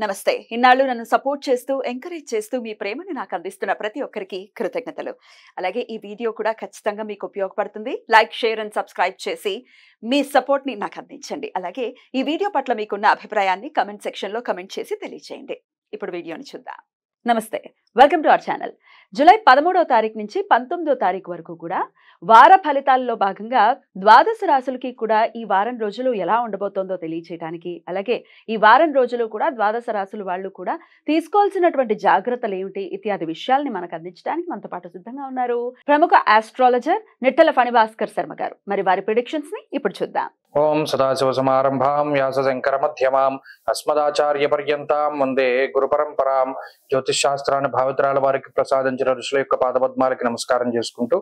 నమస్తే. ఇన్నాళ్ళు నన్ను సపోర్ట్ చేస్తూ, ఎంకరేజ్ చేస్తూ మీ ప్రేమని నాకు అందిస్తున్న ప్రతి ఒక్కరికి కృతజ్ఞతలు. అలాగే ఈ వీడియో కూడా ఖచ్చితంగా మీకు ఉపయోగపడుతుంది. లైక్, షేర్ అండ్ సబ్స్క్రైబ్ చేసి మీ సపోర్ట్‌ని నాకు అందించండి. అలాగే ఈ వీడియో పట్ల మీకున్న అభిప్రాయాన్ని కామెంట్ సెక్షన్‌లో కామెంట్ చేసి తెలియజేయండి. ఇప్పుడు వీడియోని చూద్దాం. నమస్తే. Welcome to our channel. July 13వ తారీఖు నుంచి 19వ తారీఖు వరకు కూడా వార ఫలితాల్లో భాగంగా ద్వాదశ రాశులకి కూడా ఈ వారం రోజులు ఎలా ఉండబోతోందో తెలియచేయడానికి, అలాగే ఈ వారం రోజులు కూడా ద్వాదశ రాశుల వాళ్ళు కూడా తీసుకోవాల్సినటువంటి జాగ్రత్తలు ఏమిటి ఇత్యాది విషయాల్ని మనకు అందించడానికి మనతో పాటు సిద్ధంగా ఉన్నారు ప్రముఖ ఆస్ట్రాలజర్ నిట్టల ఫణిభాస్కర్ శర్మ గారు. మరి వారి ప్రిడిక్షన్స్ ని ఇప్పుడు చూద్దాం. ఓం సదాశివ సమారంభాం వ్యాస శంకర మధ్యమాం అస్మదాచార్య పర్యంతాం వందే గురు పరంపరాం. జ్యోతిష్ శాస్త్రాన్ని భావితరాల వారికి ప్రసాదించిన ఋషుల యొక్క పాదపద్మాలకి నమస్కారం చేసుకుంటూ,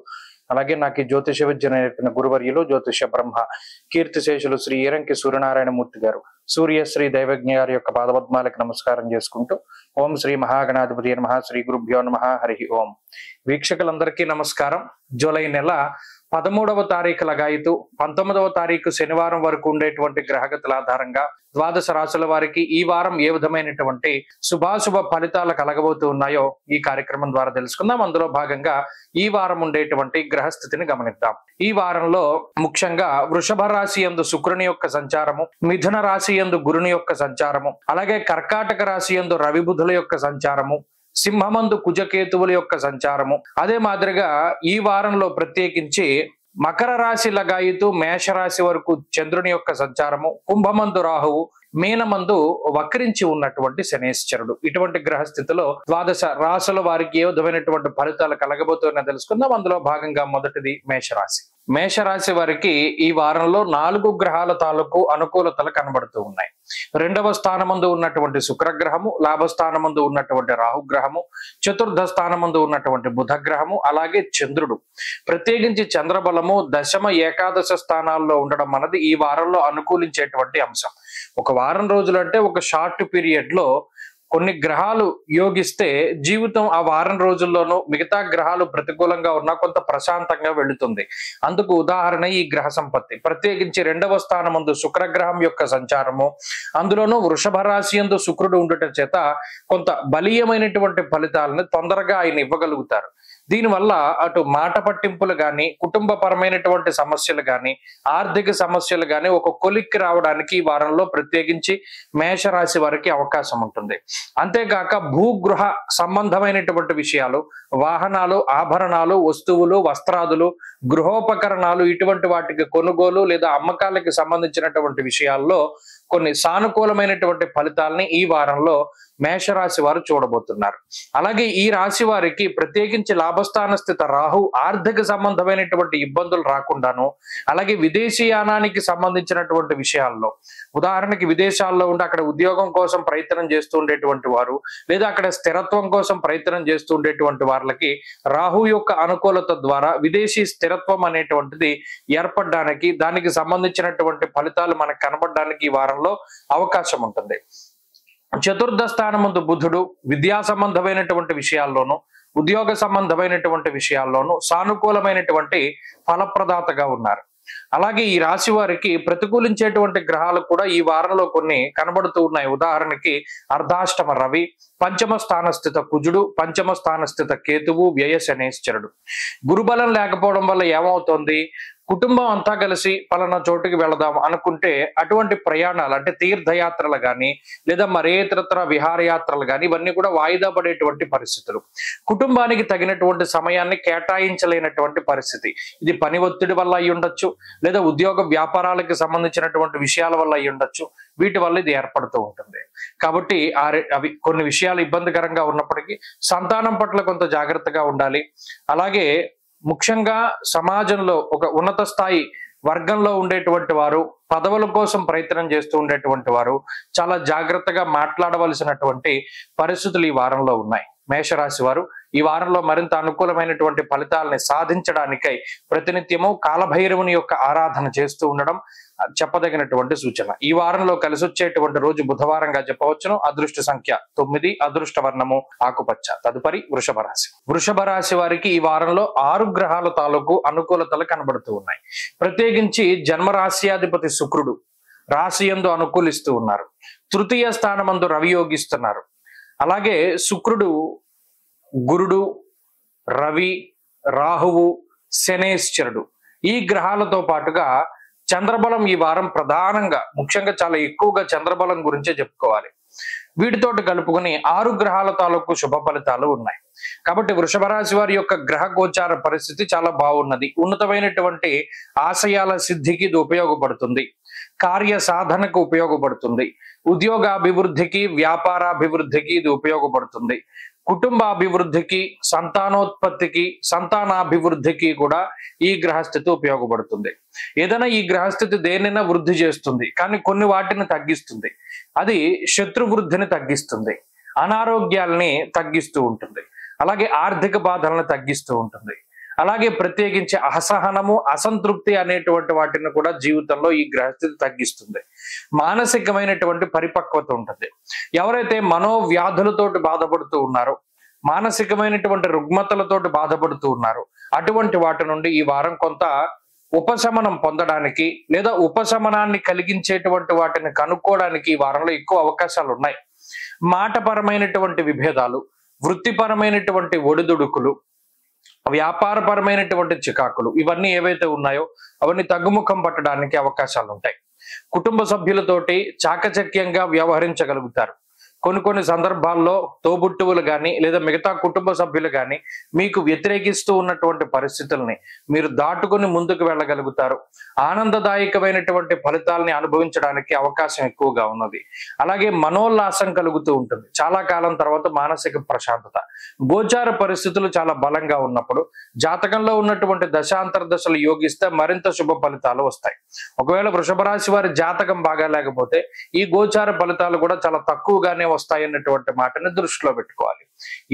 అలాగే నాకు ఈ జ్యోతిష విద్య నేర్పిన గురువర్యులు జ్యోతిష బ్రహ్మ కీర్తిశేషులు శ్రీ ఈరంకి సూర్యనారాయణమూర్తి గారు, సూర్యశ్రీ దైవజ్ఞ గారి యొక్క పాదపద్మాలకి నమస్కారం చేసుకుంటూ, ఓం శ్రీ మహాగణాధిపతి నమః, శ్రీ గురుభ్యో నమః, హరి ఓం. వీక్షకులందరికీ నమస్కారం. జూలై నెల 13వ తారీఖు లగాయితూ 19వ తారీఖు శనివారం వరకు ఉండేటువంటి గ్రహగతుల ఆధారంగా ద్వాదశ రాశుల వారికి ఈ వారం ఏ విధమైనటువంటి శుభాశుభ ఫలితాలు కలగబోతూ ఉన్నాయో ఈ కార్యక్రమం ద్వారా తెలుసుకుందాం. అందులో భాగంగా ఈ వారం ఉండేటువంటి గ్రహస్థితిని గమనిద్దాం. ఈ వారంలో ముఖ్యంగా వృషభ రాశి యందు శుక్రుని యొక్క సంచారము, మిథున రాశి యందు గురుని యొక్క సంచారము, అలాగే కర్కాటక రాశి యందు రవి బుధుల యొక్క సంచారము, సింహమందు కుజకేతువుల యొక్క సంచారము, అదే మాదిరిగా ఈ వారంలో ప్రత్యేకించి మకర రాశి లగాయితూ మేషరాశి వరకు చంద్రుని యొక్క సంచారము, కుంభమందు రాహువు, మీనమందు వక్రించి ఉన్నటువంటి శనేశ్వరుడు. ఇటువంటి గ్రహస్థితిలో ద్వాదశ రాశుల వారికి ఏ విధమైనటువంటి ఫలితాలు కలగబోతున్నా తెలుసుకుందాం. అందులో భాగంగా మొదటిది మేషరాశి. మేషరాశి వారికి ఈ వారంలో 4 గ్రహాల తాలూకు అనుకూలతలు కనబడుతూ ఉన్నాయి. 2వ స్థానమందు ఉన్నటువంటి శుక్రగ్రహము, లాభస్థానమందు ఉన్నటువంటి రాహుగ్రహము, చతుర్థ స్థానమందు ఉన్నటువంటి బుధగ్రహము, అలాగే చంద్రుడు. ప్రత్యేకించి చంద్రబలము దశమ ఏకాదశ స్థానాల్లో ఉండడం అన్నది ఈ వారంలో అనుకూలించేటువంటి అంశం. ఒక వారం రోజులు అంటే ఒక షార్ట్ పీరియడ్ లో కొన్ని గ్రహాలు యోగిస్తే జీవితం ఆ వారం రోజుల్లోనూ మిగతా గ్రహాలు ప్రతికూలంగా ఉన్నా కొంత ప్రశాంతంగా వెళుతుంది. అందుకు ఉదాహరణ ఈ గ్రహ సంపత్తి. ప్రత్యేకించి 2వ స్థానమందు శుక్రగ్రహం యొక్క సంచారము, అందులోనూ వృషభ రాశి యందు శుక్రుడు ఉండటం చేత కొంత బలీయమైనటువంటి ఫలితాలను తొందరగా ఆయన ఇవ్వగలుగుతారు. దీనివల్ల అటు మాట పట్టింపులు కానీ, కుటుంబపరమైనటువంటి సమస్యలు కానీ, ఆర్థిక సమస్యలు కానీ ఒక కొలిక్కి రావడానికి ఈ వారంలో ప్రత్యేకించి మేషరాశి వారికి అవకాశం ఉంటుంది. అంతేకాక భూగృహ సంబంధమైనటువంటి విషయాలు, వాహనాలు, ఆభరణాలు, వస్తువులు, వస్త్రాదులు, గృహోపకరణాలు ఇటువంటి వాటికి కొనుగోలు లేదా అమ్మకాలకి సంబంధించినటువంటి విషయాల్లో కొన్ని సానుకూలమైనటువంటి ఫలితాలని ఈ వారంలో మేషరాశి వారు చూడబోతున్నారు. అలాగే ఈ రాశి వారికి ప్రత్యేకించి లాభస్థాన స్థిత రాహు ఆర్థిక సంబంధమైనటువంటి ఇబ్బందులు రాకుండాను, అలాగే విదేశీయానానికి సంబంధించినటువంటి విషయాల్లో, ఉదాహరణకి విదేశాల్లో ఉండి అక్కడ ఉద్యోగం కోసం ప్రయత్నం చేస్తూ ఉండేటువంటి వారు, లేదా అక్కడ స్థిరత్వం కోసం ప్రయత్నం చేస్తూ ఉండేటువంటి వాళ్ళకి రాహు యొక్క అనుకూలత ద్వారా విదేశీ స్థిరత్వం అనేటువంటిది ఏర్పడడానికి, దానికి సంబంధించినటువంటి ఫలితాలు మనకు కనబడడానికి ఈ వారంలో అవకాశం ఉంటుంది. చతుర్థ స్థానమందు బుధుడు విద్యా సంబంధమైనటువంటి విషయాల్లోనూ, ఉద్యోగ సంబంధమైనటువంటి విషయాల్లోనూ సానుకూలమైనటువంటి ఫలప్రదాతగా ఉన్నారు. అలాగే ఈ రాశి వారికి ప్రతికూలించేటువంటి గ్రహాలు కూడా ఈ వారంలో కొన్ని కనబడుతూ ఉన్నాయి. ఉదాహరణకి అర్ధాష్టమ రవి, పంచమ స్థాన స్థిత కుజుడు, పంచమ స్థాన స్థిత కేతువు, వ్యయ శనేశ్వరుడు. గురుబలం లేకపోవడం వల్ల ఏమవుతోంది, కుటుంబం అంతా కలిసి పలానా చోటుకి వెళదాం అనుకుంటే అటువంటి ప్రయాణాలు అంటే తీర్థయాత్రలు కానీ, లేదా మరేతరతర విహారయాత్రలు కానీ ఇవన్నీ కూడా వాయిదా పడేటువంటి పరిస్థితులు. కుటుంబానికి తగినటువంటి సమయాన్ని కేటాయించలేనటువంటి పరిస్థితి. ఇది పని ఒత్తిడి వల్ల అయి ఉండొచ్చు, లేదా ఉద్యోగ వ్యాపారాలకు సంబంధించినటువంటి విషయాల వల్ల అయి ఉండొచ్చు. వీటి వల్ల ఇది ఏర్పడుతూ ఉంటుంది. కాబట్టి అవి కొన్ని విషయాలు ఇబ్బందికరంగా ఉన్నప్పటికీ సంతానం పట్ల కొంత జాగ్రత్తగా ఉండాలి. అలాగే ముఖ్యంగా సమాజంలో ఒక ఉన్నత స్థాయి వర్గంలో ఉండేటువంటి వారు, పదవుల కోసం ప్రయత్నం చేస్తూ ఉండేటువంటి వారు చాలా జాగ్రత్తగా మాట్లాడవలసినటువంటి పరిస్థితులు ఈ వారంలో ఉన్నాయి. మేషరాశి వారు ఈ వారంలో మరింత అనుకూలమైనటువంటి ఫలితాలని సాధించడానికై ప్రతినిత్యము కాలభైరవుని యొక్క ఆరాధన చేస్తూ ఉండడం చెప్పదగినటువంటి సూచన. ఈ వారంలో కలిసి వచ్చేటువంటి రోజు బుధవారంగా చెప్పవచ్చును. అదృష్ట సంఖ్య 9, అదృష్ట వర్ణము ఆకుపచ్చ. తదుపరి వృషభ రాశి. వృషభ రాశి వారికి ఈ వారంలో 6 గ్రహాల తాలూకు అనుకూలతలు కనబడుతూ ఉన్నాయి. ప్రత్యేకించి జన్మరాశ్యాధిపతి శుక్రుడు రాశి యందు అనుకూలిస్తూ ఉన్నారు. తృతీయ స్థానమందు రవి యోగిస్తున్నారు. అలాగే శుక్రుడు, గురుడు, రవి, రాహువు, శనేశ్వరుడు ఈ గ్రహాలతో పాటుగా చంద్రబలం ఈ వారం ప్రధానంగా ముఖ్యంగా చాలా ఎక్కువగా చంద్రబలం గురించే చెప్పుకోవాలి. వీటితోటి కలుపుకొని 6 గ్రహాల తాలూకు శుభ ఫలితాలు ఉన్నాయి. కాబట్టి వృషభ రాశి వారి యొక్క గ్రహ గోచార పరిస్థితి చాలా బాగున్నది. ఉన్నతమైనటువంటి ఆశయాల సిద్ధికి ఇది ఉపయోగపడుతుంది. కార్య సాధనకు ఉపయోగపడుతుంది. ఉద్యోగాభివృద్ధికి, వ్యాపారాభివృద్ధికి ఇది ఉపయోగపడుతుంది. కుటుంబ అభివృద్ధికి, సంతానోత్పత్తికి, సంతానాభివృద్ధికి కూడా ఈ గ్రహస్థితి ఉపయోగపడుతుంది. ఏదైనా ఈ గ్రహస్థితి దేనైనా వృద్ధి చేస్తుంది, కానీ కొన్ని వాటిని తగ్గిస్తుంది. అది శత్రు వృద్ధిని తగ్గిస్తుంది, అనారోగ్యాల్ని తగ్గిస్తూ ఉంటుంది, అలాగే ఆర్థిక బాధలను తగ్గిస్తూ ఉంటుంది. అలాగే ప్రత్యేకించి అసహనము, అసంతృప్తి అనేటువంటి వాటిని కూడా జీవితంలో ఈ గ్రహస్థితి తగ్గిస్తుంది. మానసికమైనటువంటి పరిపక్వత ఉంటుంది. ఎవరైతే మనోవ్యాధులతోటి బాధపడుతూ ఉన్నారో, మానసికమైనటువంటి రుగ్మతలతోటి బాధపడుతూ ఉన్నారో అటువంటి వాటి నుండి ఈ వారం కొంత ఉపశమనం పొందడానికి లేదా ఉపశమనాన్ని కలిగించేటువంటి వాటిని కనుక్కోవడానికి ఈ వారంలో ఎక్కువ అవకాశాలు ఉన్నాయి. మాటపరమైనటువంటి విభేదాలు, వృత్తిపరమైనటువంటి ఒడిదుడుకులు, వ్యాపారపరమైనటువంటి చికాకులు ఇవన్నీ ఏవైతే ఉన్నాయో అవన్నీ తగ్గుముఖం పట్టడానికి అవకాశాలు ఉంటాయి. కుటుంబ సభ్యులతోటి చాకచక్యంగా వ్యవహరించగలుగుతారు. కొన్ని సందర్భాల్లో తోబుట్టువులు కానీ లేదా మిగతా కుటుంబ సభ్యులు కానీ మీకు వ్యతిరేకిస్తూ ఉన్నటువంటి పరిస్థితుల్ని మీరు దాటుకుని ముందుకు వెళ్ళగలుగుతారు. ఆనందదాయకమైనటువంటి ఫలితాలని అనుభవించడానికి అవకాశం ఎక్కువగా ఉన్నది. అలాగే మనోల్లాసం కలుగుతూ ఉంటుంది. చాలా కాలం తర్వాత మానసిక ప్రశాంతత. గోచార పరిస్థితులు చాలా బలంగా ఉన్నప్పుడు జాతకంలో ఉన్నటువంటి దశాంతర దశలు యోగిస్తే మరింత శుభ ఫలితాలు వస్తాయి. ఒకవేళ వృషభ రాశి వారి జాతకం బాగా లేకపోతే ఈ గోచార ఫలితాలు కూడా చాలా తక్కువగానే వస్తాయన్నటువంటి మాటని దృష్టిలో పెట్టుకోవాలి.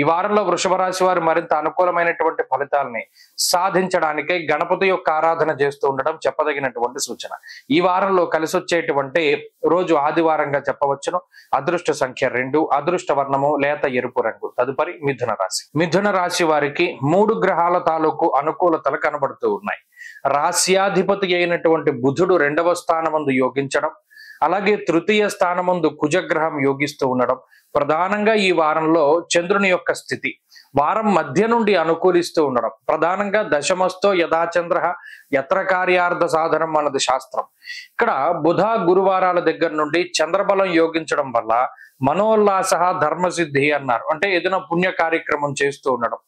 ఈ వారంలో వృషభ రాశి వారు మరింత అనుకూలమైనటువంటి ఫలితాలని సాధించడానికై గణపతి యొక్క ఆరాధన చేస్తూ ఉండడం చెప్పదగినటువంటి సూచన. ఈ వారంలో కలిసి వచ్చేటువంటి రోజు ఆదివారంగా చెప్పవచ్చును. అదృష్ట సంఖ్య 2, అదృష్ట వర్ణము లేత ఎరుపు రంగు. తదుపరి మిథున రాశి. మిథున రాశి వారికి 3 గ్రహాల తాలూకు అనుకూలతలు కనబడుతూ ఉన్నాయి. రాశ్యాధిపతి అయినటువంటి బుధుడు 2వ స్థానమందు యోగించడం, అలాగే తృతీయ స్థానమందు కుజగ్రహం యోగిస్తూ ఉండడం, ప్రధానంగా ఈ వారంలో చంద్రుని యొక్క స్థితి వారం మధ్య నుండి అనుకూలిస్తూ ఉండడం, ప్రధానంగా దశమస్థో యథాచంద్ర యత్ర కార్యార్థ సాధనం అన్నది శాస్త్రం. ఇక్కడ బుధ గురువారాల దగ్గర నుండి చంద్రబలం యోగించడం వల్ల మనోల్లాస ధర్మసిద్ధి అన్నారు. అంటే ఏదైనా పుణ్య కార్యక్రమం చేస్తూ ఉండడం,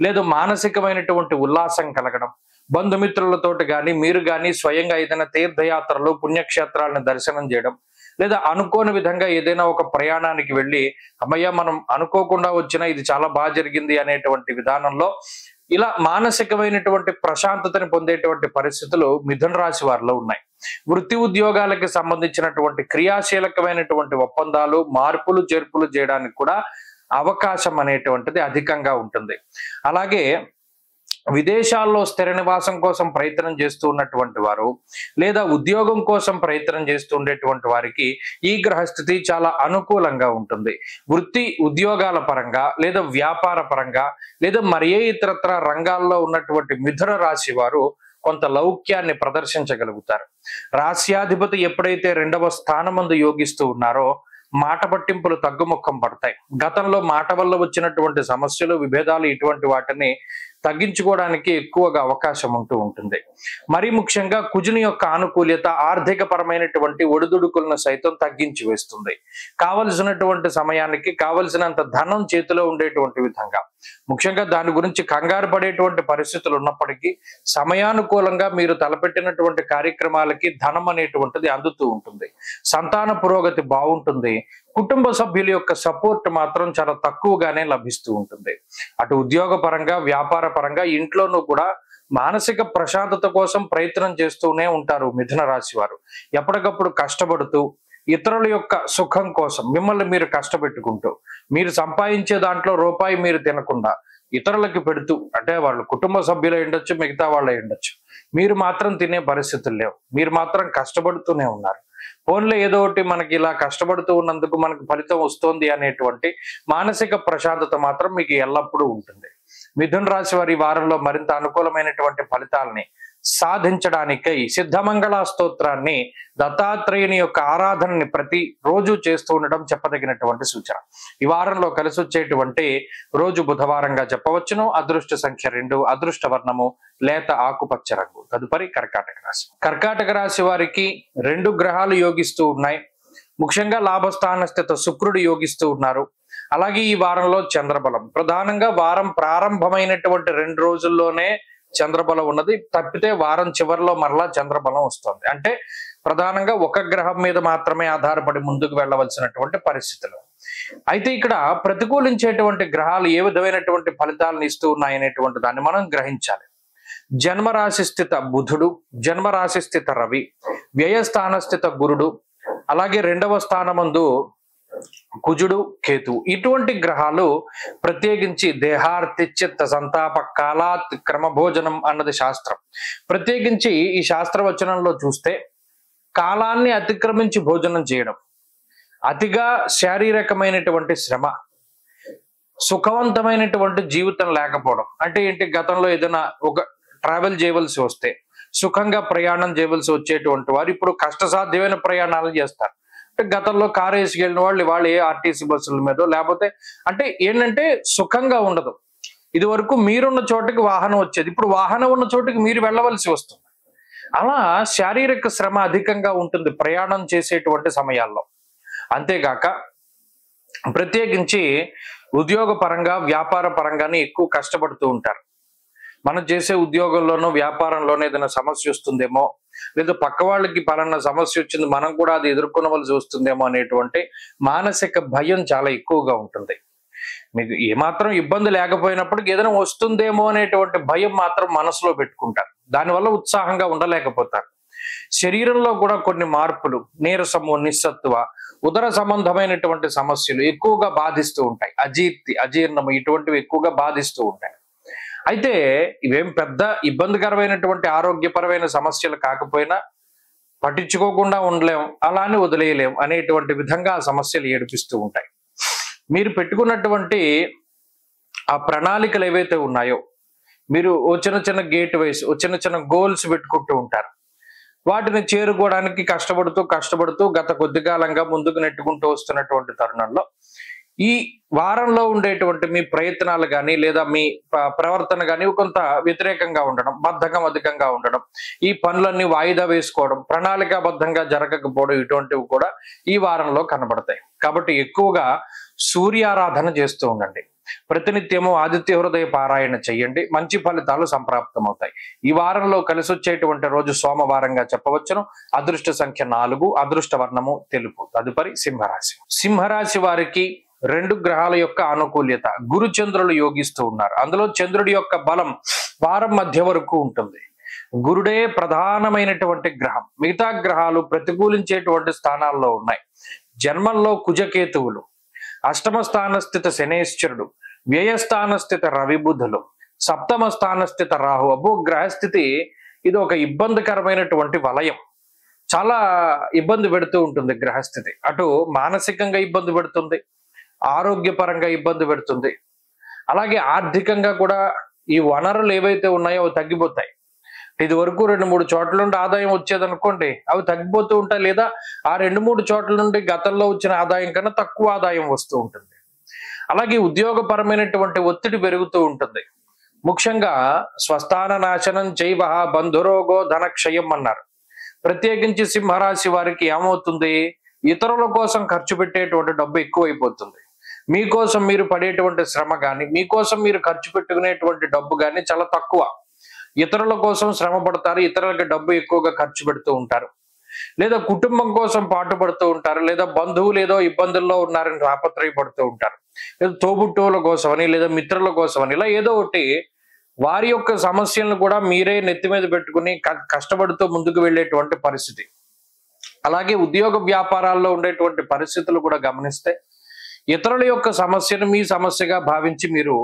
లేదు మానసికమైనటువంటి ఉల్లాసం కలగడం, బంధుమిత్రులతోటి కానీ మీరు కానీ స్వయంగా ఏదైనా తీర్థయాత్రలు, పుణ్యక్షేత్రాలను దర్శనం చేయడం, లేదా అనుకోని విధంగా ఏదైనా ఒక ప్రయాణానికి వెళ్ళి అమ్మయ్య మనం అనుకోకుండా వచ్చినా ఇది చాలా బాగా జరిగింది అనేటువంటి విధానంలో ఇలా మానసికమైనటువంటి ప్రశాంతతని పొందేటువంటి పరిస్థితులు మిథున రాశి వారిలో ఉన్నాయి. వృత్తి ఉద్యోగాలకి సంబంధించినటువంటి క్రియాశీలకమైనటువంటి ఒప్పందాలు, మార్పులు చేర్పులు చేయడానికి కూడా అవకాశం అనేటువంటిది అధికంగా ఉంటుంది. అలాగే విదేశాల్లో స్థిర నివాసం కోసం ప్రయత్నం చేస్తూ ఉన్నటువంటి వారు లేదా ఉద్యోగం కోసం ప్రయత్నం చేస్తూ ఉండేటువంటి వారికి ఈ గ్రహస్థితి చాలా అనుకూలంగా ఉంటుంది. వృత్తి ఉద్యోగాల పరంగా లేదా వ్యాపార పరంగా లేదా మరే ఇతరత్ర రంగాల్లో ఉన్నటువంటి మిథున రాశి వారు కొంత లౌక్యాన్ని ప్రదర్శించగలుగుతారు. రాశ్యాధిపతి ఎప్పుడైతే 2వ స్థానమందు యోగిస్తూ ఉన్నారో మాట పట్టింపులు తగ్గుముఖం పడతాయి. గతంలో మాట వల్ల వచ్చినటువంటి సమస్యలు, విభేదాలు ఇటువంటి వాటిని తగ్గించుకోవడానికి ఎక్కువగా అవకాశం ఉంటూ ఉంటుంది. మరీ ముఖ్యంగా కుజుని యొక్క ఆనుకూల్యత ఆర్థిక పరమైనటువంటి ఒడిదుడుకులను సైతం తగ్గించి వేస్తుంది. కావలసినటువంటి సమయానికి కావలసినంత ధనం చేతిలో ఉండేటువంటి విధంగా, ముఖ్యంగా దాని గురించి కంగారు పడేటువంటి పరిస్థితులు ఉన్నప్పటికీ సమయానుకూలంగా మీరు తలపెట్టినటువంటి కార్యక్రమాలకి ధనం అనేటువంటిది అందుతూ ఉంటుంది. సంతాన పురోగతి బాగుంటుంది. కుటుంబ సభ్యుల యొక్క సపోర్ట్ మాత్రం చాలా తక్కువగానే లభిస్తూ ఉంటుంది. అటు ఉద్యోగ పరంగా, వ్యాపార పరంగా, ఇంట్లోనూ కూడా మానసిక ప్రశాంతత కోసం ప్రయత్నం చేస్తూనే ఉంటారు మిథున రాశి వారు. ఎప్పటికప్పుడు కష్టపడుతూ ఇతరుల యొక్క సుఖం కోసం మిమ్మల్ని మీరు కష్టపెట్టుకుంటూ, మీరు సంపాదించే దాంట్లో రూపాయి మీరు తినకుండా ఇతరులకి పెడుతూ, అంటే వాళ్ళు కుటుంబ సభ్యులు ఉండొచ్చు, మిగతా వాళ్ళు ఉండొచ్చు, మీరు మాత్రం తినే పరిస్థితులు లేవు. మీరు మాత్రం కష్టపడుతూనే ఉన్నారు. ఫోన్లో ఏదో ఒకటి మనకి ఇలా కష్టపడుతూ ఉన్నందుకు మనకు ఫలితం వస్తుంది అనేటువంటి మానసిక ప్రశాంతత మాత్రం మీకు ఎల్లప్పుడూ ఉంటుంది. మిథున రాశి వారి వారంలో మరింత అనుకూలమైనటువంటి ఫలితాలని సాధించడానికై సిద్ధమంగళ స్తోత్రాన్ని, దత్తాత్రేయుని యొక్క ఆరాధనని ప్రతి రోజు చేస్తూ ఉండడం చెప్పదగినటువంటి సూచన. ఈ వారంలో కలిసి వచ్చేటువంటి రోజు బుధవారంగా చెప్పవచ్చును. అదృష్ట సంఖ్య 2, అదృష్ట వర్ణము లేత ఆకుపచ్చ రంగు. తదుపరి కర్కాటక రాశి. కర్కాటక రాశి వారికి 2 గ్రహాలు యోగిస్తూ ఉన్నాయి. ముఖ్యంగా లాభస్థాన స్థిత శుక్రుడు యోగిస్తూ ఉన్నారు. అలాగే ఈ వారంలో చంద్రబలం, ప్రధానంగా వారం ప్రారంభమైనటువంటి 2 రోజుల్లోనే చంద్రబలం ఉన్నది. తప్పితే వారం చివరిలో మరలా చంద్రబలం వస్తుంది. అంటే ప్రధానంగా ఒక గ్రహం మీద మాత్రమే ఆధారపడి ముందుకు వెళ్ళవలసినటువంటి పరిస్థితులు. అయితే ఇక్కడ ప్రతికూలించేటువంటి గ్రహాలు ఏ విధమైనటువంటి ఫలితాలను ఇస్తూ ఉన్నాయనేటువంటి దాన్ని మనం గ్రహించాలి. జన్మరాశి స్థిత బుధుడు, జన్మరాశి స్థిత రవి, వ్యయస్థాన స్థిత గురుడు, అలాగే 2వ స్థానమందు కుజుడు, కేతు, ఇటువంటి గ్రహాలు ప్రత్యేకించి దేహార్తి చిత్త సంతాప కాలాత్ క్రమభోజనం అన్నది శాస్త్రం. ప్రత్యేకించి ఈ శాస్త్రవచనంలో చూస్తే కాలాన్ని అతిక్రమించి భోజనం చేయడం, అతిగా శారీరకమైనటువంటి శ్రమ, సుఖవంతమైనటువంటి జీవితం లేకపోవడం. అంటే ఏంటి, గతంలో ఏదైనా ఒక ట్రావెల్ చేయవలసి వస్తే సుఖంగా ప్రయాణం చేయవలసి వచ్చేటువంటి వారు ఇప్పుడు కష్టసాధ్యమైన ప్రయాణాలు చేస్తారు. అంటే గతంలో కారు వేసుకెళ్ళిన వాళ్ళు ఏ ఆర్టీసీ బస్సుల మీద లేకపోతే అంటే ఏంటంటే సుఖంగా ఉండదు. ఇది వరకు మీరున్న చోటుకి వాహనం వచ్చేది, ఇప్పుడు వాహనం ఉన్న చోటుకి మీరు వెళ్ళవలసి వస్తుంది. అలా శారీరక శ్రమ అధికంగా ఉంటుంది ప్రయాణం చేసేటువంటి సమయాల్లో. అంతేగాక ప్రత్యేకించి ఉద్యోగ పరంగా వ్యాపార పరంగానే ఎక్కువ కష్టపడుతూ ఉంటారు. మనం చేసే ఉద్యోగంలోనో వ్యాపారంలోనో ఏదైనా సమస్య వస్తుందేమో, లేదా పక్క వాళ్ళకి పలానా సమస్య వచ్చింది మనం కూడా అది ఎదుర్కొనవలసి వస్తుందేమో అనేటువంటి మానసిక భయం చాలా ఎక్కువగా ఉంటుంది. మీకు ఏమాత్రం ఇబ్బంది లేకపోయినప్పటికీ ఏదైనా వస్తుందేమో అనేటువంటి భయం మాత్రం మనసులో పెట్టుకుంటారు. దానివల్ల ఉత్సాహంగా ఉండలేకపోతారు. శరీరంలో కూడా కొన్ని మార్పులు, నీరసము, నిస్సత్వ, ఉదర సంబంధమైనటువంటి సమస్యలు ఎక్కువగా బాధిస్తూ ఉంటాయి. అజీర్ణము ఇటువంటివి ఎక్కువగా బాధిస్తూ ఉంటాయి. అయితే ఇవేం పెద్ద ఇబ్బందికరమైనటువంటి ఆరోగ్యపరమైన సమస్యలు కాకపోయినా పట్టించుకోకుండా ఉండలేం, అలానే వదిలేయలేం అనేటువంటి విధంగా ఆ సమస్యలు ఏడిపిస్తూ ఉంటాయి. మీరు పెట్టుకున్నటువంటి ఆ ప్రణాళికలు ఏవైతే ఉన్నాయో, మీరు ఓ చిన్న గేట్ వైస్ చిన్న గోల్స్ పెట్టుకుంటూ ఉంటారు. వాటిని చేరుకోవడానికి కష్టపడుతూ గత కొద్ది కాలంగా ముందుకు నెట్టుకుంటూ వస్తున్నటువంటి తరుణంలో ఈ వారంలో ఉండేటువంటి మీ ప్రయత్నాలు కానీ లేదా మీ ప్రవర్తన కానీ కొంత వ్యతిరేకంగా ఉండడం, బద్ధకం అధికంగా ఉండడం, ఈ పనులన్నీ వాయిదా వేసుకోవడం, ప్రణాళికాబద్ధంగా జరగకపోవడం, ఇటువంటివి కూడా ఈ వారంలో కనబడతాయి. కాబట్టి ఎక్కువగా సూర్యారాధన చేస్తూ ఉండండి. ప్రతినిత్యము ఆదిత్య హృదయ పారాయణ చెయ్యండి. మంచి ఫలితాలు సంప్రాప్తమవుతాయి. ఈ వారంలో కలిసి వచ్చేటువంటి రోజు సోమవారంగా చెప్పవచ్చును. అదృష్ట సంఖ్య 4, అదృష్ట వర్ణము తెలుపు. తదుపరి సింహరాశి. సింహరాశి వారికి 2 గ్రహాల యొక్క అనుకూల్యత, గురు చంద్రులు యోగిస్తూ ఉన్నారు. అందులో చంద్రుడి యొక్క బలం వారం మధ్య వరకు ఉంటుంది. గురుడే ప్రధానమైనటువంటి గ్రహం, మిగతా గ్రహాలు ప్రతికూలించేటువంటి స్థానాల్లో ఉన్నాయి. జన్మంలో కుజకేతువులు, అష్టమ స్థాన స్థిత శనేశ్వరుడు, వ్యయస్థాన స్థిత రవి బుధులు, సప్తమ స్థాన స్థిత రాహు. అబ్బో, గ్రహస్థితి ఇది ఒక ఇబ్బందికరమైనటువంటి వలయం. చాలా ఇబ్బంది పెడుతూ ఉంటుంది గ్రహస్థితి. అటు మానసికంగా ఇబ్బంది పెడుతుంది, ఆరోగ్యపరంగా ఇబ్బంది పెడుతుంది, అలాగే ఆర్థికంగా కూడా ఈ వనరులు ఏవైతే ఉన్నాయో అవి తగ్గిపోతాయి. ఇది వరకు 2-3 చోట్ల నుండి ఆదాయం వచ్చేదనుకోండి, అవి తగ్గిపోతూ ఉంటాయి. లేదా ఆ 2-3 చోట్ల నుండి గతంలో వచ్చిన ఆదాయం కన్నా తక్కువ ఆదాయం వస్తూ ఉంటుంది. అలాగే ఉద్యోగపరమైనటువంటి ఒత్తిడి పెరుగుతూ ఉంటుంది. ముఖ్యంగా స్వస్థాన నాశనం చైవ బంధురోగో ధనక్షయం అన్నారు. ప్రత్యేకించి సింహరాశి వారికి ఏమవుతుంది, ఇతరుల కోసం ఖర్చు పెట్టేటువంటి డబ్బు ఎక్కువైపోతుంది. మీకోసం మీరు పడేటువంటి శ్రమ కానీ, మీకోసం మీరు ఖర్చు పెట్టుకునేటువంటి డబ్బు కానీ చాలా తక్కువ. ఇతరుల కోసం శ్రమ పడతారు, ఇతరులకి డబ్బు ఎక్కువగా ఖర్చు పెడుతూ ఉంటారు, లేదా కుటుంబం కోసం పాటుపడుతూ ఉంటారు, లేదా బంధువులు ఏదో ఇబ్బందుల్లో ఉన్నారని తాపత్రయపడుతూ ఉంటారు, లేదా తోబుట్టువుల కోసమని, లేదా మిత్రుల కోసమని, ఇలా ఏదో ఒకటి వారి యొక్క సమస్యలను కూడా మీరే నెత్తి మీద పెట్టుకుని కష్టపడుతూ ముందుకు వెళ్ళేటువంటి పరిస్థితి. అలాగే ఉద్యోగ వ్యాపారాల్లో ఉండేటువంటి పరిస్థితులు కూడా గమనిస్తే ఇతరుల యొక్క సమస్యను మీ సమస్యగా భావించి మీరు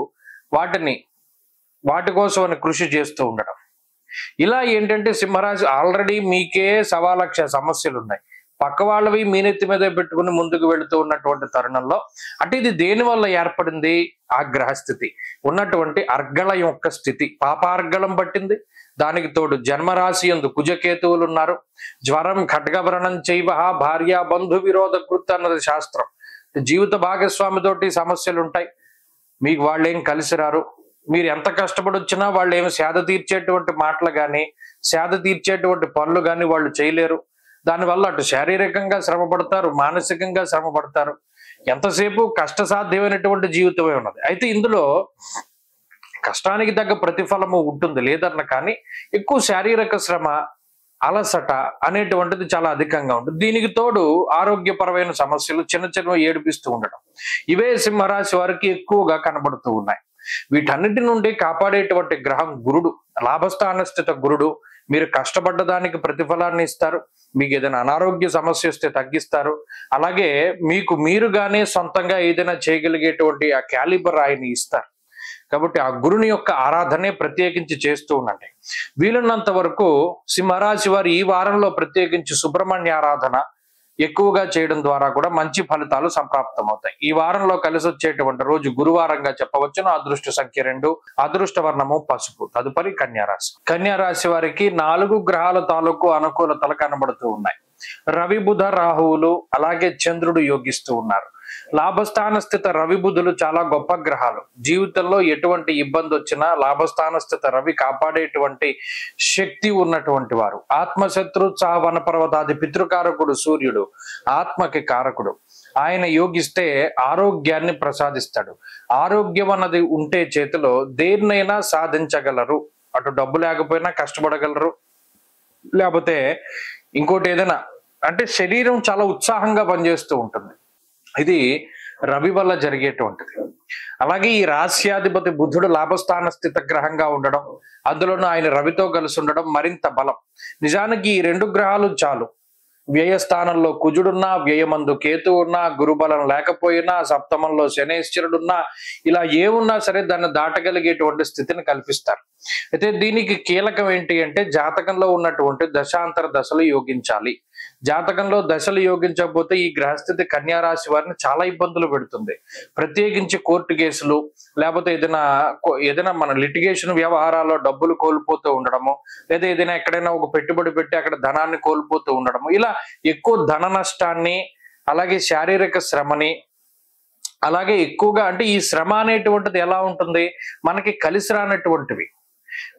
వాటి కోసం అని కృషి చేస్తూ ఉండడం. ఇలా ఏంటంటే సింహరాశి ఆల్రెడీ మీకే 1,00,000 సమస్యలు ఉన్నాయి, పక్క వాళ్ళవి మీ నెత్తి మీద పెట్టుకుని ముందుకు వెళుతూ ఉన్నటువంటి తరుణంలో, అంటే ఇది దేని వల్ల ఏర్పడింది, ఆ గ్రహస్థితి ఉన్నటువంటి అర్గళం యొక్క స్థితి పాపార్గళం పట్టింది, దానికి తోడు జన్మరాశి యందు కుజకేతువులు ఉన్నారు. జ్వరం ఖడ్గభరణం చైవ భార్య బంధు విరోధ కృత్ అన్నది శాస్త్రం. జీవిత భాగస్వామితోటి సమస్యలు ఉంటాయి, మీకు వాళ్ళు ఏం కలిసి రారు. మీరు ఎంత కష్టపడి వచ్చినా వాళ్ళు ఏమి సేద తీర్చేటువంటి మాటలు కానీ సేద తీర్చేటువంటి పనులు కానీ వాళ్ళు చేయలేరు. దానివల్ల అటు శారీరకంగా శ్రమ పడతారు, మానసికంగా శ్రమ పడతారు. ఎంతసేపు కష్టసాధ్యమైనటువంటి జీవితమే ఉన్నది. అయితే ఇందులో కష్టానికి తగ్గ ప్రతిఫలము ఉంటుంది లేదన్న, కానీ ఎక్కువ శారీరక శ్రమ, అలసట అనేటువంటిది చాలా అధికంగా ఉంటుంది. దీనికి తోడు ఆరోగ్యపరమైన సమస్యలు చిన్న చిన్న ఏడిపిస్తూ ఉండడం, ఇవే సింహరాశి వారికి ఎక్కువగా కనబడుతూ ఉన్నాయి. వీటన్నిటి నుండి కాపాడేటువంటి గ్రహం గురుడు, లాభస్థాన స్థిత గురుడు. మీరు కష్టపడ్డ దానికి ప్రతిఫలాన్ని ఇస్తారు. మీకు ఏదైనా అనారోగ్య సమస్య వస్తే తగ్గిస్తారు. అలాగే మీకు మీరుగానే సొంతంగా ఏదైనా చేయగలిగేటువంటి ఆ క్యాలిబర్ ఆయన ఇస్తారు. కాబట్టి ఆ గురుని యొక్క ఆరాధనే ప్రత్యేకించి చేస్తూ ఉండండి. వీలున్నంత వరకు సింహరాశి వారు ఈ వారంలో ప్రత్యేకించి సుబ్రహ్మణ్య ఆరాధన ఎక్కువగా చేయడం ద్వారా కూడా మంచి ఫలితాలు సంప్రాప్తం అవుతాయి. ఈ వారంలో కలిసి వచ్చేటువంటి రోజు గురువారంగా చెప్పవచ్చును. అదృష్ట సంఖ్య 2, అదృష్ట వర్ణము పసుపు. తదుపరి కన్యారాశి. కన్యారాశి వారికి 4 గ్రహాల తాలూకు అనుకూలతలు కనబడుతూ ఉన్నాయి. రవి బుధ రాహువులు అలాగే చంద్రుడు యోగిస్తూ ఉన్నారు. లాభస్థాన స్థిత రవి బుధులు చాలా గొప్ప గ్రహాలు. జీవితంలో ఎటువంటి ఇబ్బంది వచ్చినా లాభస్థాన స్థిత రవి కాపాడేటువంటి శక్తి ఉన్నటువంటి వారు. ఆత్మశత్రు వన పర్వతాది పితృకారకుడు సూర్యుడు ఆత్మకి కారకుడు. ఆయన యోగిస్తే ఆరోగ్యాన్ని ప్రసాదిస్తాడు. ఆరోగ్యం అన్నది ఉంటే చేతిలో దేన్నైనా సాధించగలరు. అటు డబ్బు లేకపోయినా కష్టపడగలరు, లేకపోతే ఇంకోటి ఏదైనా, అంటే శరీరం చాలా ఉత్సాహంగా పనిచేస్తూ ఉంటుంది. ఇది రవి వల్ల జరిగేటువంటిది. అలాగే ఈ రాశ్యాధిపతి బుధుడు లాభస్థాన స్థిత గ్రహంగా ఉండడం, అందులోనూ ఆయన రవితో కలిసి ఉండడం మరింత బలం. నిజానికి ఈ 2 గ్రహాలు చాలు. వ్యయస్థానంలో కుజుడున్నా, వ్యయమందు కేతు ఉన్నా, గురుబలం లేకపోయినా, సప్తమంలో శనేశ్వరుడున్నా, ఇలా ఏమున్నా సరే దాన్ని దాటగలిగేటువంటి స్థితిని కల్పిస్తారు. అయితే దీనికి కీలకం ఏంటి అంటే జాతకంలో ఉన్నటువంటి దశాంతర దశలు యోగించాలి. జాతకంలో దశలు యోగించకపోతే ఈ గ్రహస్థితి కన్యారాశి వారిని చాలా ఇబ్బందులు పెడుతుంది. ప్రత్యేకించి కోర్టు కేసులు, లేకపోతే ఏదైనా మన లిటిగేషన్ వ్యవహారాల్లో డబ్బులు కోల్పోతూ ఉండడము, లేదా ఏదైనా ఎక్కడైనా ఒక పెట్టుబడి పెట్టి అక్కడ ధనాన్ని కోల్పోతూ ఉండడము, ఇలా ఎక్కువ ధన నష్టాన్ని, అలాగే శారీరక శ్రమని, అలాగే ఎక్కువగా అంటే ఈ శ్రమ అనేటువంటిది ఎలా ఉంటుంది, మనకి కలిసి రానటువంటివి.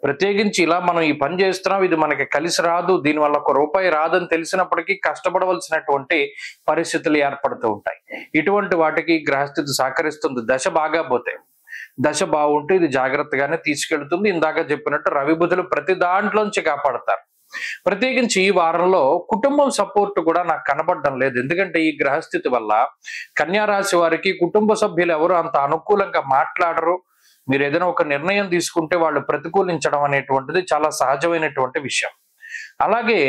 ప్రత్యేకించి ఇలా మనం ఈ పని చేస్తున్నాం, ఇది మనకి కలిసి రాదు, దీనివల్ల ₹1 రాదని తెలిసినప్పటికీ కష్టపడవలసినటువంటి పరిస్థితులు ఏర్పడుతూ ఉంటాయి. ఇటువంటి వాటికి గ్రహస్థితి సహకరిస్తుంది. దశ బాగా పోతే, దశ బాగుంటే ఇది జాగ్రత్తగానే తీసుకెళ్తుంది. ఇందాక చెప్పినట్టు రవి బుధులు ప్రతి దాంట్లోంచి కాపాడతారు. ప్రత్యేకించి ఈ వారంలో కుటుంబం సపోర్ట్ కూడా నాకు కనబడడం లేదు. ఎందుకంటే ఈ గ్రహస్థితి వల్ల కన్యారాశి వారికి కుటుంబ సభ్యులు ఎవరు అంత అనుకూలంగా మాట్లాడరు. మీరు ఏదైనా ఒక నిర్ణయం తీసుకుంటే వాళ్ళు ప్రతికూలించడం అనేటువంటిది చాలా సహజమైనటువంటి విషయం. అలాగే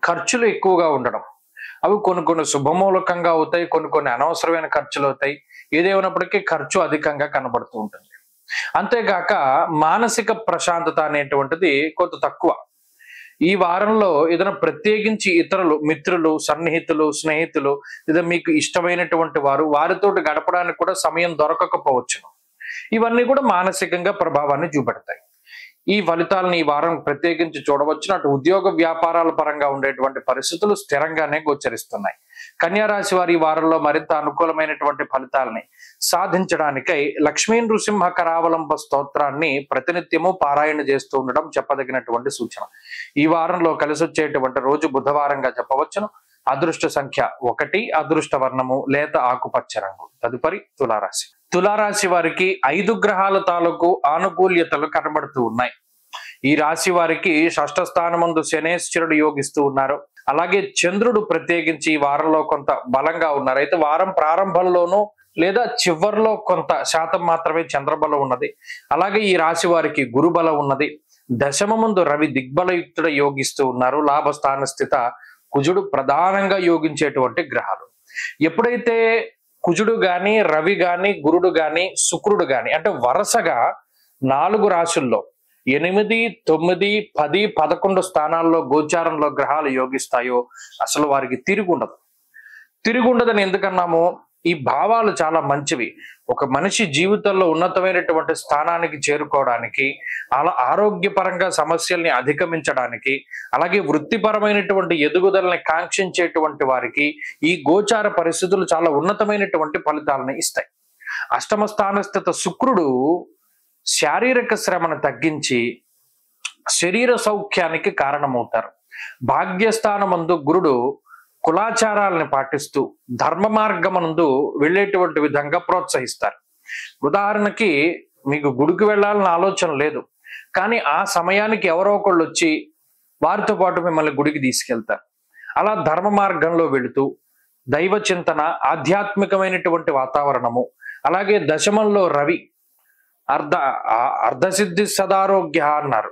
ఖర్చులు ఎక్కువగా ఉండడం, అవి కొన్ని శుభమూలకంగా అవుతాయి, కొన్ని అనవసరమైన ఖర్చులు అవుతాయి. ఏదేమైనప్పటికీ ఖర్చు అధికంగా కనబడుతూ ఉంటుంది. అంతేగాక మానసిక ప్రశాంతత అనేటువంటిది కొంత తక్కువ. ఈ వారంలో ఏదైనా ప్రత్యేకించి ఇతరులు, మిత్రులు, సన్నిహితులు, స్నేహితులు, లేదా మీకు ఇష్టమైనటువంటి వారితో గడపడానికి కూడా సమయం దొరకకపోవచ్చును. ఇవన్నీ కూడా మానసికంగా ప్రభావాన్ని చూపెడతాయి. ఈ ఫలితాలను ఈ వారం ప్రత్యేకించి చూడవచ్చు. అటు ఉద్యోగ వ్యాపారాల పరంగా ఉండేటువంటి పరిస్థితులు స్థిరంగానే గోచరిస్తున్నాయి. కన్యారాశి వారి ఈ వారంలో మరింత అనుకూలమైనటువంటి ఫలితాలని సాధించడానికై లక్ష్మీ నృసింహ కరావలంబ స్తోత్రాన్ని ప్రతినిత్యము పారాయణ చేస్తూ ఉండడం చెప్పదగినటువంటి సూచన. ఈ వారంలో కలిసి వచ్చేటువంటి రోజు బుధవారంగా చెప్పవచ్చును. అదృష్ట సంఖ్య 1, అదృష్ట వర్ణము లేత ఆకుపచ్చ రంగు. తదుపరి తులారాశి. తులారాశి వారికి 5 గ్రహాల తాలూకు ఆనుకూల్యతలు కనబడుతూ ఉన్నాయి. ఈ రాశి వారికి 6వ స్థానమందు శనేశ్వరుడు యోగిస్తూ ఉన్నారు. అలాగే చంద్రుడు ప్రత్యేకించి ఈ వారంలో కొంత బలంగా ఉన్నారు. అయితే వారం ప్రారంభంలోనూ లేదా చివరిలో కొంత శాతం మాత్రమే చంద్రబలం ఉన్నది. అలాగే ఈ రాశి వారికి గురుబలం ఉన్నది. దశమ ముందు రవి దిగ్బలయుక్తుడు యోగిస్తూ ఉన్నారు. లాభస్థాన స్థిత కుజుడు ప్రధానంగా యోగించేటువంటి గ్రహాలు. ఎప్పుడైతే కుజుడు గాని, రవి గాని, గురుడు గాని, శుక్రుడు గాని, అంటే వరుసగా 4 రాశుల్లో 8, 9, 10, 11 స్థానాల్లో గోచారంలో గ్రహాలు యోగిస్తాయో అసలు వారికి తిరుగుండదని ఎందుకన్నాము? ఈ భావాలు చాలా మంచివి. ఒక మనిషి జీవితంలో ఉన్నతమైనటువంటి స్థానానికి చేరుకోవడానికి, అలా ఆరోగ్యపరంగా సమస్యల్ని అధిగమించడానికి, అలాగే వృత్తిపరమైనటువంటి ఎదుగుదలని కాంక్షించేటువంటి వారికి ఈ గోచార పరిస్థితులు చాలా ఉన్నతమైనటువంటి ఫలితాలను ఇస్తాయి. అష్టమ స్థానస్థిత శుక్రుడు శారీరక శ్రమను తగ్గించి శరీర సౌఖ్యానికి కారణమవుతారు. భాగ్యస్థానమందు గురుడు కులాచారాలను పాటిస్తూ ధర్మ మార్గమునందు వెళ్ళేటువంటి విధంగా ప్రోత్సహిస్తారు. ఉదాహరణకి మీకు గుడికి వెళ్ళాలన్న ఆలోచన లేదు, కానీ ఆ సమయానికి ఎవరో ఒకళ్ళు వచ్చి వారితో పాటు మిమ్మల్ని గుడికి తీసుకెళ్తారు. అలా ధర్మ మార్గంలో వెళుతూ దైవ చింతన, ఆధ్యాత్మికమైనటువంటి వాతావరణము, అలాగే దశమంలో రవి అర్ధసిద్ధి సదారోగ్య అన్నారు.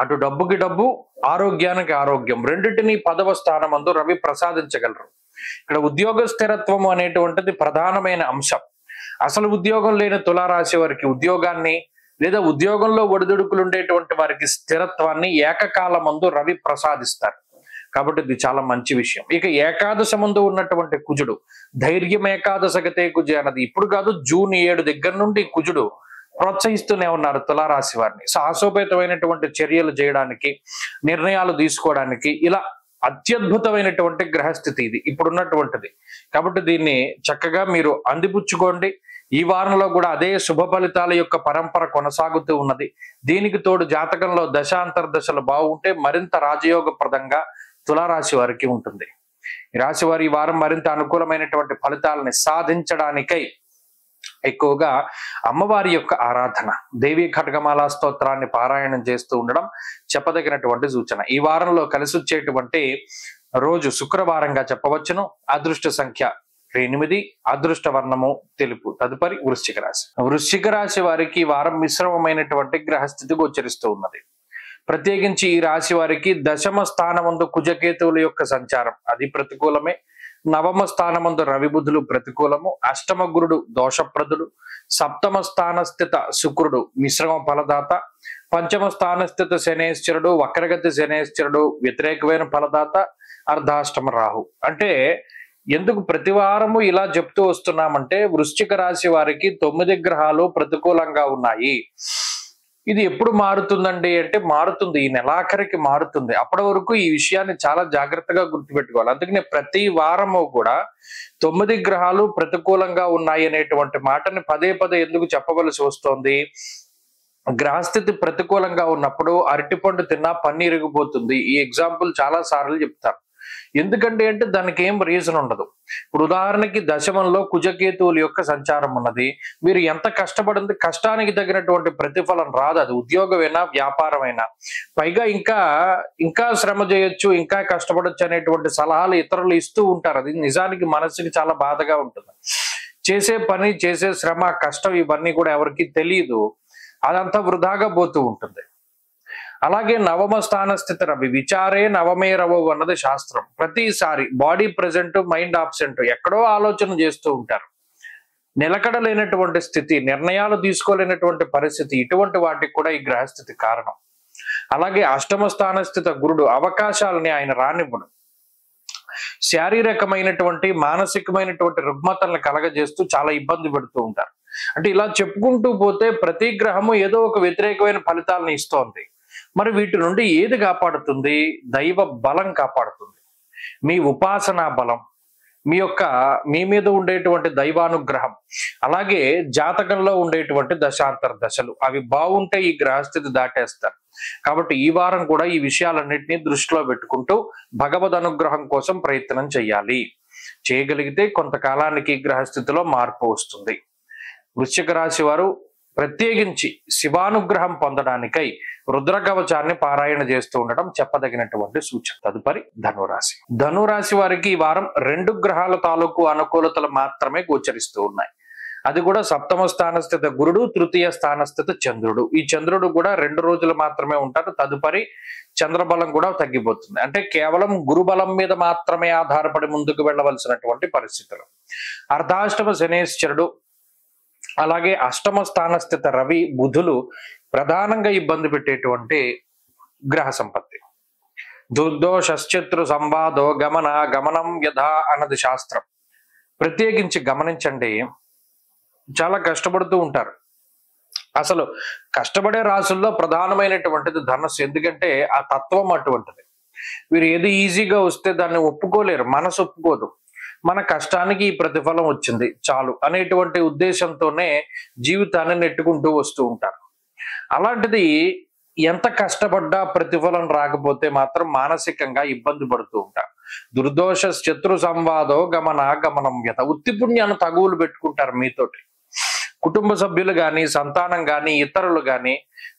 అటు డబ్బుకి డబ్బు, ఆరోగ్యానికి ఆరోగ్యం, రెండింటినీ 10వ స్థానమందు రవి ప్రసాదించగలరు. ఇక్కడ ఉద్యోగ స్థిరత్వము అనేటువంటిది ప్రధానమైన అంశం. అసలు ఉద్యోగం లేని తులారాశి వారికి ఉద్యోగాన్ని, లేదా ఉద్యోగంలో ఒడిదుడుకులు ఉండేటువంటి వారికి స్థిరత్వాన్ని ఏకకాలమందు రవి ప్రసాదిస్తారు. కాబట్టి ఇది చాలా మంచి విషయం. ఇక ఏకాదశ ముందు ఉన్నటువంటి కుజుడు, ధైర్యం ఏకాదశగతే కుజ అన్నది ఇప్పుడు కాదు, జూన్ 7 దగ్గర నుండి కుజుడు ప్రోత్సహిస్తూనే ఉన్నారు తులారాశి వారిని. సాహసోపేతమైనటువంటి చర్యలు చేయడానికి, నిర్ణయాలు తీసుకోవడానికి, ఇలా అత్యద్భుతమైనటువంటి గ్రహస్థితి ఇది ఇప్పుడున్నటువంటిది. కాబట్టి దీన్ని చక్కగా మీరు అందిపుచ్చుకోండి. ఈ వారంలో కూడా అదే శుభ ఫలితాల యొక్క పరంపర కొనసాగుతూ ఉన్నది. దీనికి తోడు జాతకంలో దశాంతర్దశలు బాగుంటే మరింత రాజయోగప్రదంగా తులారాశి వారికి ఉంటుంది. ఈ రాశి వారి ఈ వారం మరింత అనుకూలమైనటువంటి ఫలితాలని సాధించడానికై ఎక్కువగా అమ్మవారి యొక్క ఆరాధన, దేవీ ఖడ్గమాల స్తోత్రాన్ని పారాయణం చేస్తూ ఉండడం చెప్పదగినటువంటి సూచన. ఈ వారంలో కలిసి వచ్చేటువంటి రోజు శుక్రవారంగా చెప్పవచ్చును. అదృష్ట సంఖ్య 8, అదృష్ట వర్ణము తెలుపు. తదుపరి వృశ్చిక రాశి. వృశ్చిక రాశి వారికి ఈ వారం మిశ్రమమైనటువంటి గ్రహస్థితి గోచరిస్తూ ఉన్నది. ప్రత్యేకించి ఈ రాశి వారికి దశమ స్థానమందు కుజకేతువుల యొక్క సంచారం అది ప్రతికూలమే. నవమ స్థానమందు రవి బుధులు ప్రతికూలము. అష్టమ గురుడు దోషప్రదుడు. సప్తమ స్థానస్థిత శుక్రుడు మిశ్రమ ఫలదాత. పంచమ స్థానస్థిత శనేశ్వరుడు వక్రగతి శనేశ్వరుడు వ్యతిరేకమైన ఫలదాత. అర్ధాష్టమ రాహు. అంటే ఎందుకు ప్రతి వారము ఇలా చెప్తూ వస్తున్నామంటే వృశ్చిక రాశి వారికి 9 గ్రహాలు ప్రతికూలంగా ఉన్నాయి. ఇది ఎప్పుడు మారుతుందండి అంటే మారుతుంది, ఈ నెలాఖరికి మారుతుంది. అప్పటి వరకు ఈ విషయాన్ని చాలా జాగ్రత్తగా గుర్తుపెట్టుకోవాలి. అందుకనే ప్రతి వారము కూడా 9 గ్రహాలు ప్రతికూలంగా ఉన్నాయి అనేటువంటి మాటని పదే పదే ఎందుకు చెప్పవలసి వస్తోంది? గ్రహస్థితి ప్రతికూలంగా ఉన్నప్పుడు అరటిపండు తిన్నా పన్ను ఇరిగిపోతుంది. ఈ ఎగ్జాంపుల్ చాలా సార్లు చెప్తాను. ఎందుకంటే అంటే దానికి ఏం రీజన్ ఉండదు. ఇప్పుడు ఉదాహరణకి దశమంలో కుజకేతువుల యొక్క సంచారం ఉన్నది. మీరు ఎంత కష్టపడింది, కష్టానికి తగినటువంటి ప్రతిఫలం రాదు. అది ఉద్యోగమైనా వ్యాపారమైనా. పైగా ఇంకా శ్రమ చేయొచ్చు, ఇంకా కష్టపడొచ్చు అనేటువంటి సలహాలు ఇతరులు ఇస్తూ ఉంటారు. అది నిజానికి మనసుకి చాలా బాధగా ఉంటుంది. చేసే పని, చేసే శ్రమ, కష్టం ఇవన్నీ కూడా ఎవరికి తెలియదు. అదంతా వృధాగా పోతూ ఉంటుంది. అలాగే నవమ స్థానస్థితి రవి విచారే నవమే రవవు అన్నది శాస్త్రం. ప్రతిసారి బాడీ ప్రెజెంట్, మైండ్ ఆబ్సెంట్, ఎక్కడో ఆలోచన చేస్తూ ఉంటారు. నిలకడలేనటువంటి స్థితి, నిర్ణయాలు తీసుకోలేనటువంటి పరిస్థితి, ఇటువంటి వాటికి కూడా ఈ గ్రహస్థితి కారణం. అలాగే అష్టమ స్థానస్థిత గురుడు అవకాశాలని ఆయన రానివ్వడు. శారీరకమైనటువంటి, మానసికమైనటువంటి రుగ్మతలను కలగజేస్తూ చాలా ఇబ్బంది పెడుతూ ఉంటారు. అంటే ఇలా చెప్పుకుంటూ పోతే ప్రతి గ్రహము ఏదో ఒక వ్యతిరేకమైన ఫలితాలను ఇస్తోంది. మరి వీటి నుండి ఏది కాపాడుతుంది? దైవ బలం కాపాడుతుంది. మీ ఉపాసనా బలం, మీ మీద ఉండేటువంటి దైవానుగ్రహం, అలాగే జాతకంలో ఉండేటువంటి దశాంతర దశలు అవి బాగుంటే ఈ గ్రహస్థితి దాటేస్తారు. కాబట్టి ఈ వారం కూడా ఈ విషయాలన్నింటినీ దృష్టిలో పెట్టుకుంటూ భగవద్ అనుగ్రహం కోసం ప్రయత్నం చేయాలి. చేయగలిగితే కొంతకాలానికి గ్రహస్థితిలో మార్పు వస్తుంది. వృశ్చిక రాశి వారు ప్రత్యేకించి శివానుగ్రహం పొందడానికై రుద్రకవచాన్ని పారాయణ చేస్తూ ఉండటం చెప్పదగినటువంటి సూచన. తదుపరి ధనురాశి. ధనురాశి వారికి ఈ వారం 2 గ్రహాల తాలూకు అనుకూలతలు మాత్రమే గోచరిస్తూ ఉన్నాయి. అది కూడా సప్తమ స్థానస్థిత గురుడు, తృతీయ స్థానస్థిత చంద్రుడు. ఈ చంద్రుడు కూడా 2 రోజులు మాత్రమే ఉంటారు. తదుపరి చంద్రబలం కూడా తగ్గిపోతుంది. అంటే కేవలం గురుబలం మీద మాత్రమే ఆధారపడి ముందుకు వెళ్ళవలసినటువంటి పరిస్థితులు. అర్ధాష్టమ శనేశ్వరుడు, అలాగే అష్టమ స్థానస్థిత రవి బుధులు ప్రధానంగా ఇబ్బంది పెట్టేటువంటి గ్రహ సంపత్తి. దుర్దోషశ్చత్రు సంవాదో గమనం యథా అన్నది శాస్త్రం. ప్రత్యేకించి గమనించండి, చాలా కష్టపడుతూ ఉంటారు. అసలు కష్టపడే రాసుల్లో ప్రధానమైనటువంటిది ధనస్సు. ఎందుకంటే ఆ తత్వం అటువంటిది. వీరు ఏది ఈజీగా వస్తే దాన్ని ఒప్పుకోలేరు, మనసు ఒప్పుకోదు. మన కష్టానికి ఈ ప్రతిఫలం వచ్చింది చాలు అనేటువంటి ఉద్దేశంతోనే జీవితాన్ని నెట్టుకుంటూ వస్తూ ఉంటారు. అలాంటిది ఎంత కష్టపడ్డా ప్రతిఫలం రాకపోతే మాత్రం మానసికంగా ఇబ్బంది పడుతూ ఉంటారు. దుర్దోష శత్రు సంవాదో గమనం యత. ఉత్తి పుణ్యాన్ని తగువులు పెట్టుకుంటారు మీతోటి. కుటుంబ సభ్యులు కానీ, సంతానం కానీ, ఇతరులు కానీ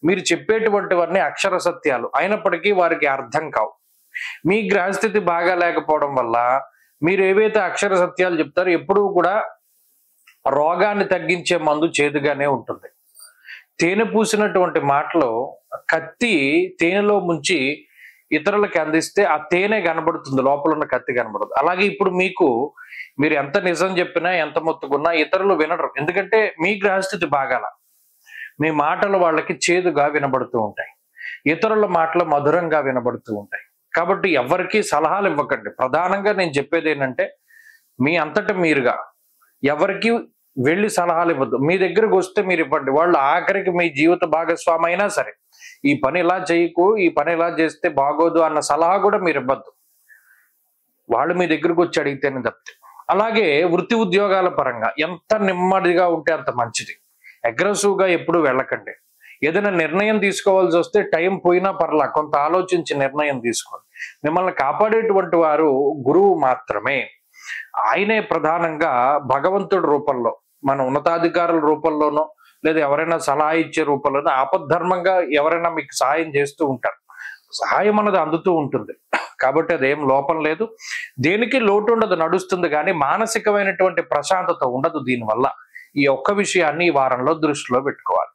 మీరు చెప్పేటువంటివన్నీ అక్షర సత్యాలు అయినప్పటికీ వారికి అర్థం కావు. మీ గ్రహస్థితి బాగా లేకపోవడం వల్ల మీరు ఏవైతే అక్షర సత్యాలు చెప్తారో ఎప్పుడూ కూడా రోగాన్ని తగ్గించే మందు చేదుగానే ఉంటుంది. తేనె పూసినటువంటి మాటలో కత్తి తేనెలో ముంచి ఇతరులకి అందిస్తే ఆ తేనె కనబడుతుంది, లోపల ఉన్న కత్తి కనబడదు. అలాగే ఇప్పుడు మీరు ఎంత నిజం చెప్పినా, ఎంత మొత్తుకున్నా ఇతరులు వినరు. ఎందుకంటే మీ గ్రహస్థితి బాగాల. మీ మాటలు వాళ్ళకి చేదుగా వినబడుతూ ఉంటాయి, ఇతరుల మాటలు మధురంగా వినబడుతూ ఉంటాయి. కాబట్టి ఎవరికి సలహాలు ఇవ్వకండి. ప్రధానంగా నేను చెప్పేది ఏంటంటే, మీ అంతట మీరుగా ఎవరికి వెళ్ళి సలహాలు ఇవ్వద్దు. మీ దగ్గరకు వస్తే మీరు ఇవ్వండి. వాళ్ళు ఆఖరికి మీ జీవిత భాగస్వామి అయినా సరే, ఈ పని ఇలా చేయకు, ఈ పని ఇలా చేస్తే బాగోదు అన్న సలహా కూడా మీరు ఇవ్వద్దు. వాళ్ళు మీ దగ్గరకు వచ్చి అడిగితేనే తప్పితే. అలాగే వృత్తి ఉద్యోగాల పరంగా ఎంత నెమ్మదిగా ఉంటే అంత మంచిది. అగ్రెసివ్గా ఎప్పుడు వెళ్ళకండి. ఏదైనా నిర్ణయం తీసుకోవాల్సి వస్తే టైం పోయినా పర్లా, కొంత ఆలోచించి నిర్ణయం తీసుకోండి. మిమ్మల్ని కాపాడేటువంటి వారు గురువు మాత్రమే. ఆయనే ప్రధానంగా భగవంతుడి రూపంలో, మన ఉన్నతాధికారుల రూపంలోనో లేదా ఎవరైనా సలహా ఇచ్చే రూపంలోనో ఆపద్ధర్మంగా ఎవరైనా మీకు సహాయం చేస్తూ ఉంటారు. సహాయం అన్నది అందుతూ ఉంటుంది కాబట్టి అదేం లోపం లేదు, దేనికి లోటు ఉండదు, నడుస్తుంది. కానీ మానసికమైనటువంటి ప్రశాంతత ఉండదు దీనివల్ల. ఈ ఒక్క విషయాన్ని ఈ వారంలో దృష్టిలో పెట్టుకోవాలి.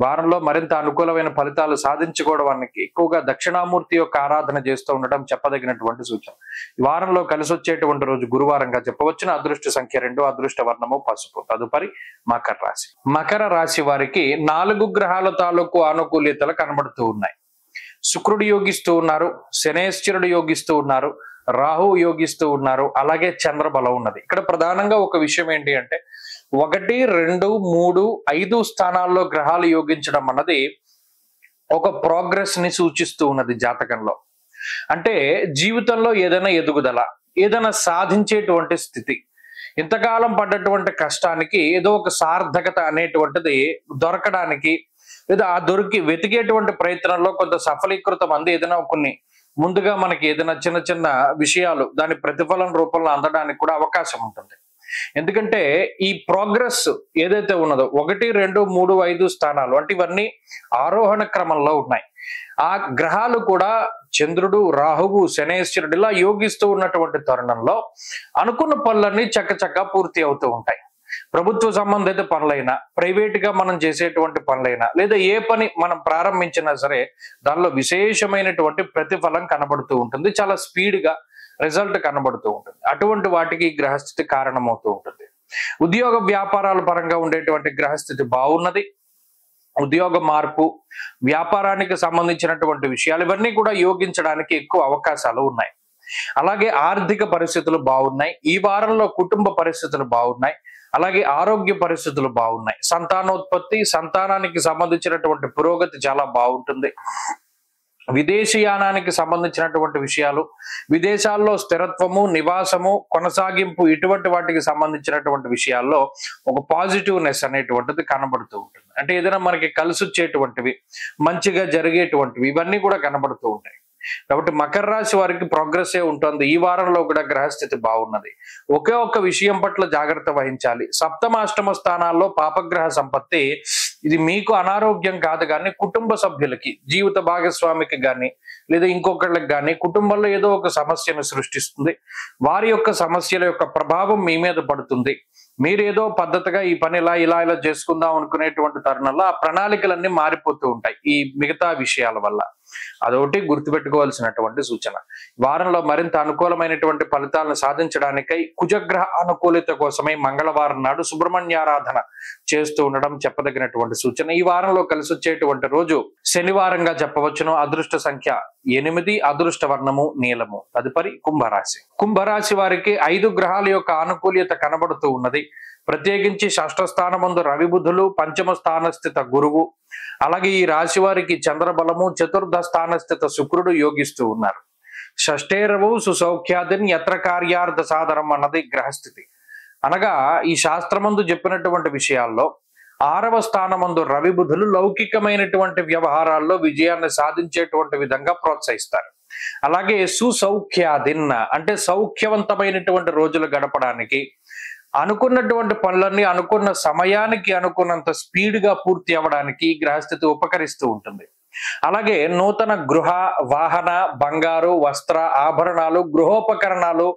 వారంలో మరింత అనుకూలమైన ఫలితాలు సాధించుకోవడానికి ఎక్కువగా దక్షిణామూర్తి యొక్క ఆరాధన చేస్తూ ఉండడం చెప్పదగినటువంటి సూచన. ఈ వారంలో కలిసి వచ్చేటువంటి రోజు గురువారంగా చెప్పవచ్చున. అదృష్ట సంఖ్య 2, అదృష్ట వర్ణము పసుపు. తదుపరి మకర రాశి. మకర రాశి వారికి 4 గ్రహాల తాలూకు అనుకూల్యతలు కనబడుతూ ఉన్నాయి. శుక్రుడు యోగిస్తూ ఉన్నారు, శనేశ్వరుడు యోగిస్తూ ఉన్నారు, రాహు యోగిస్తూ ఉన్నారు, అలాగే చంద్రబలం ఉన్నది. ఇక్కడ ప్రధానంగా ఒక విషయం ఏంటి అంటే, 1, 2, 3, 5 స్థానాల్లో గ్రహాలు యోగించడం అన్నది ఒక ప్రోగ్రెస్ ని సూచిస్తూ ఉన్నది జాతకంలో. అంటే జీవితంలో ఏదైనా ఎదుగుదల, ఏదైనా సాధించేటువంటి స్థితి, ఇంతకాలం పడ్డటువంటి కష్టానికి ఏదో ఒక సార్థకత అనేటువంటిది దొరకడానికి, లేదా ఆ వెతికేటువంటి ప్రయత్నంలో కొంత సఫలీకృతం అంది ఏదైనా కొన్ని ముందుగా మనకి ఏదైనా చిన్న చిన్న విషయాలు దాని ప్రతిఫలం రూపంలో అందడానికి కూడా అవకాశం ఉంటుంది. ఎందుకంటే ఈ ప్రోగ్రెస్ ఏదైతే ఉన్నదో 1, 2, 3, 5 స్థానాలు అంటే ఇవన్నీ ఆరోహణ క్రమంలో ఉన్నాయి. ఆ గ్రహాలు కూడా చంద్రుడు, రాహువు, శనేశ్వరుడు ఇలా యోగిస్తూ ఉన్నటువంటి తరుణంలో అనుకున్న పనులన్నీ చక్కచక్క పూర్తి అవుతూ ఉంటాయి. ప్రభుత్వ సంబంధిత పనులైనా, ప్రైవేట్ గా మనం చేసేటువంటి పనులైనా, లేదా ఏ పని మనం ప్రారంభించినా సరే దానిలో విశేషమైనటువంటి ప్రతిఫలం కనబడుతూ ఉంటుంది. చాలా స్పీడ్ గా రిజల్ట్ కనబడుతూ ఉంటుంది. అటువంటి వాటికి గ్రహస్థితి కారణమవుతూ ఉంటుంది. ఉద్యోగ వ్యాపారాల పరంగా ఉండేటువంటి గ్రహస్థితి బాగున్నది. ఉద్యోగ మార్పు, వ్యాపారానికి సంబంధించినటువంటి విషయాలు ఇవన్నీ కూడా యోగించడానికి ఎక్కువ అవకాశాలు ఉన్నాయి. అలాగే ఆర్థిక పరిస్థితులు బాగున్నాయి. ఈ వారంలో కుటుంబ పరిస్థితులు బాగున్నాయి. అలాగే ఆరోగ్య పరిస్థితులు బాగున్నాయి. సంతానోత్పత్తి, సంతానానికి సంబంధించినటువంటి పురోగతి చాలా బాగుంటుంది. విదేశీయానానికి సంబంధించినటువంటి విషయాలు, విదేశాల్లో స్థిరత్వము, నివాసము, కొనసాగింపు ఇటువంటి వాటికి సంబంధించినటువంటి విషయాల్లో ఒక పాజిటివ్నెస్ అనేటువంటిది కనబడుతూ ఉంటుంది. అంటే ఏదైనా మనకి కలిసి వచ్చేటువంటివి, మంచిగా జరిగేటువంటివి ఇవన్నీ కూడా కనబడుతూ ఉంటాయి. కాబట్టి మకర రాశి వారికి ప్రోగ్రెస్ ఉంటుంది. ఈ వారంలో కూడా గ్రహస్థితి బాగున్నది. ఒకే ఒక్క విషయం పట్ల జాగ్రత్త వహించాలి. 7మ, 8మ స్థానాల్లో పాపగ్రహ సంపత్తి. ఇది మీకు అనారోగ్యం కాదు కానీ కుటుంబ సభ్యులకి, జీవిత భాగస్వామికి కానీ లేదా ఇంకొకళ్ళకి కానీ కుటుంబంలో ఏదో ఒక సమస్యను సృష్టిస్తుంది. వారి యొక్క సమస్యల యొక్క ప్రభావం మీ మీద పడుతుంది. మీరేదో పద్ధతిగా ఈ పని ఇలా చేసుకుందాం అనుకునేటువంటి తరుణంలో ఆ ప్రణాళికలన్నీ మారిపోతూ ఉంటాయి ఈ మిగతా విషయాల వల్ల. అదొకటి గుర్తుపెట్టుకోవాల్సినటువంటి సూచన. వారంలో మరింత అనుకూలమైనటువంటి ఫలితాలను సాధించడానికై కుజగ్రహ అనుకూలత కోసమై మంగళవారం నాడు సుబ్రహ్మణ్యారాధన చేస్తూ ఉండడం చెప్పదగినటువంటి సూచన. ఈ వారంలో కలిసి వచ్చేటువంటి రోజు శనివారంగా చెప్పవచ్చును. అదృష్ట సంఖ్య 8 అదృష్ట వర్ణము నీలము. తదుపరి కుంభరాశి. కుంభరాశి వారికి 5 గ్రహాల యొక్క ఆనుకూల్యత కనబడుతూ ఉన్నది. ప్రత్యేకించి షష్ఠ స్థానమందు రవి బుధులు, పంచమ స్థానస్థిత గురువు, అలాగే ఈ రాశి వారికి చంద్రబలము, చతుర్థ స్థానస్థిత శుక్రుడు యోగిస్తూ ఉన్నారు. షష్ఠేరవు సుసౌఖ్యాదిన్ యత్ర కార్యార్థ సాధనం అన్నది గ్రహస్థితి. అనగా ఈ శాస్త్రమందు చెప్పినటువంటి విషయాల్లో 6వ స్థానమందు రవి బుధులు లౌకికమైనటువంటి వ్యవహారాల్లో విజయాన్ని సాధించేటువంటి విధంగా ప్రోత్సహిస్తారు. అలాగే సుసౌఖ్యాదిన్ అంటే సౌఖ్యవంతమైనటువంటి రోజులు గడపడానికి, అనుకున్నటువంటి పనులన్నీ అనుకున్న సమయానికి అనుకున్నంత స్పీడ్గా పూర్తి అవ్వడానికి గ్రహస్థితి ఉపకరిస్తూ ఉంటుంది. అలాగే నూతన గృహ, వాహన, బంగారు, వస్త్ర, ఆభరణాలు, గృహోపకరణాలు,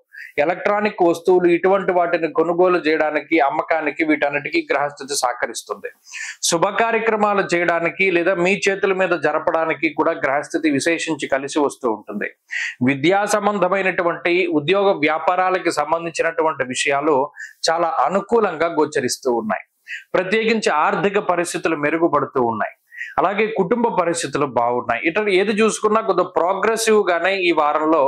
ఎలక్ట్రానిక్ వస్తువులు ఇటువంటి వాటిని కొనుగోలు చేయడానికి, అమ్మకానికి వీటన్నిటికీ గ్రహస్థితి సహకరిస్తుంది. శుభ కార్యక్రమాలు చేయడానికి లేదా మీ చేతుల మీద జరపడానికి కూడా గ్రహస్థితి విశేషించి కలిసి వస్తూ ఉంటుంది. విద్యా సంబంధమైనటువంటి ఉద్యోగ వ్యాపారాలకి సంబంధించినటువంటి విషయాలు చాలా అనుకూలంగా గోచరిస్తూ ఉన్నాయి. ప్రత్యేకించి ఆర్థిక పరిస్థితులు మెరుగుపడుతూ ఉన్నాయి. అలాగే కుటుంబ పరిస్థితులు బాగున్నాయి. ఇట్లా ఏది చూసుకున్నా కొద్దిగా ప్రోగ్రెసివ్ గానే ఈ వారంలో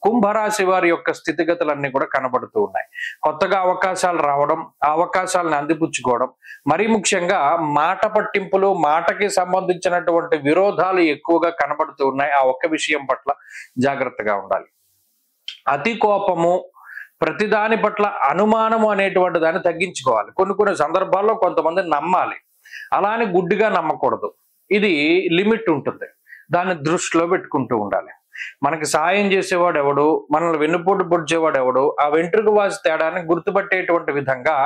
కుంభరాశి వారి యొక్క స్థితిగతులన్నీ కూడా కనబడుతూ ఉన్నాయి. కొత్తగా అవకాశాలు రావడం, ఆ అవకాశాలను అందిపుచ్చుకోవడం, మరీ ముఖ్యంగా మాట పట్టింపులు, మాటకి సంబంధించినటువంటి విరోధాలు ఎక్కువగా కనబడుతూ ఉన్నాయి. ఆ ఒక్క విషయం పట్ల జాగ్రత్తగా ఉండాలి. అతి కోపము, ప్రతిదాని పట్ల అనుమానము అనేటువంటి దాన్ని తగ్గించుకోవాలి. కొన్ని సందర్భాల్లో కొంతమంది నమ్మాలి, అలా అని గుడ్డిగా నమ్మకూడదు. ఇది లిమిట్ ఉంటుంది, దాన్ని దృష్టిలో పెట్టుకుంటూ ఉండాలి. మనకి సాయం చేసేవాడు ఎవడు, మనల్ని వెన్నుపోటు పొడిచేవాడు ఎవడు, ఆ వెంట్రుక వాసి తేడాన్ని గుర్తుపట్టేటువంటి విధంగా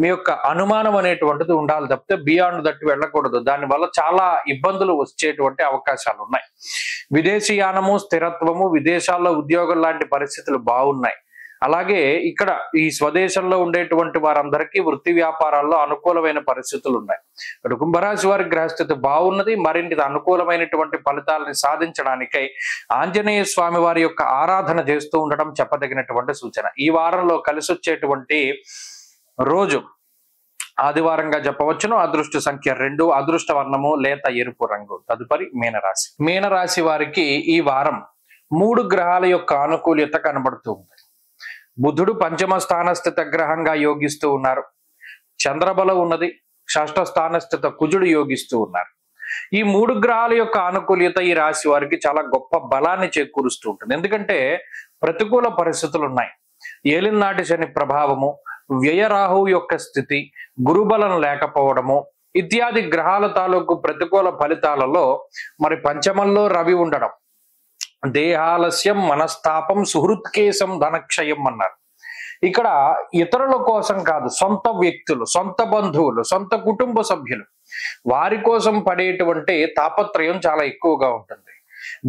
మీ యొక్క అనుమానం అనేటువంటిది ఉండాలి తప్పితే బియాండ్ దట్టు వెళ్ళకూడదు. దానివల్ల చాలా ఇబ్బందులు వచ్చేటువంటి అవకాశాలు ఉన్నాయి. విదేశీయానము, స్థిరత్వము, విదేశాల్లో ఉద్యోగం లాంటి పరిస్థితులు బాగున్నాయి. అలాగే ఇక్కడ ఈ స్వదేశంలో ఉండేటువంటి వారందరికీ వృత్తి వ్యాపారాల్లో అనుకూలమైన పరిస్థితులు ఉన్నాయి. ఇక్కడ కుంభరాశి వారి గ్రహస్థితి బాగున్నది. మరింటి అనుకూలమైనటువంటి ఫలితాలను సాధించడానికై ఆంజనేయ స్వామి వారి యొక్క ఆరాధన చేస్తూ ఉండడం చెప్పదగినటువంటి సూచన. ఈ వారంలో కలిసి వచ్చేటువంటి రోజు ఆదివారంగా చెప్పవచ్చును. అదృష్ట సంఖ్య 2, అదృష్ట వర్ణము లేత ఎరుపు రంగు. తదుపరి మీనరాశి. మీనరాశి వారికి ఈ వారం 3 గ్రహాల యొక్క ఆనుకూల్యత కనబడుతూ ఉంది. బుధుడు పంచమ స్థానస్థిత గ్రహంగా యోగిస్తూ ఉన్నారు. చంద్రబలం ఉన్నది. షష్ఠ స్థానస్థిత కుజుడు యోగిస్తూ ఉన్నారు. ఈ 3 గ్రహాల యొక్క ఆనుకూల్యత ఈ రాశి వారికి చాలా గొప్ప బలాన్ని చేకూరుస్తూ ఉంటుంది. ఎందుకంటే ప్రతికూల పరిస్థితులు ఉన్నాయి. ఏలినాటి శని ప్రభావము, వ్యయరాహువు యొక్క స్థితి, గురుబలం లేకపోవడము ఇత్యాది గ్రహాల తాలూకు ప్రతికూల ఫలితాలలో మరి పంచమంలో రవి ఉండడం, దేహాలస్యం, మనస్తాపం, సుహృత్కేశం, ధనక్షయం అన్నారు. ఇక్కడ ఇతరుల కోసం కాదు, సొంత వ్యక్తులు, సొంత బంధువులు, సొంత కుటుంబ సభ్యులు వారి కోసం పడేటువంటి తాపత్రయం చాలా ఎక్కువగా ఉంటుంది.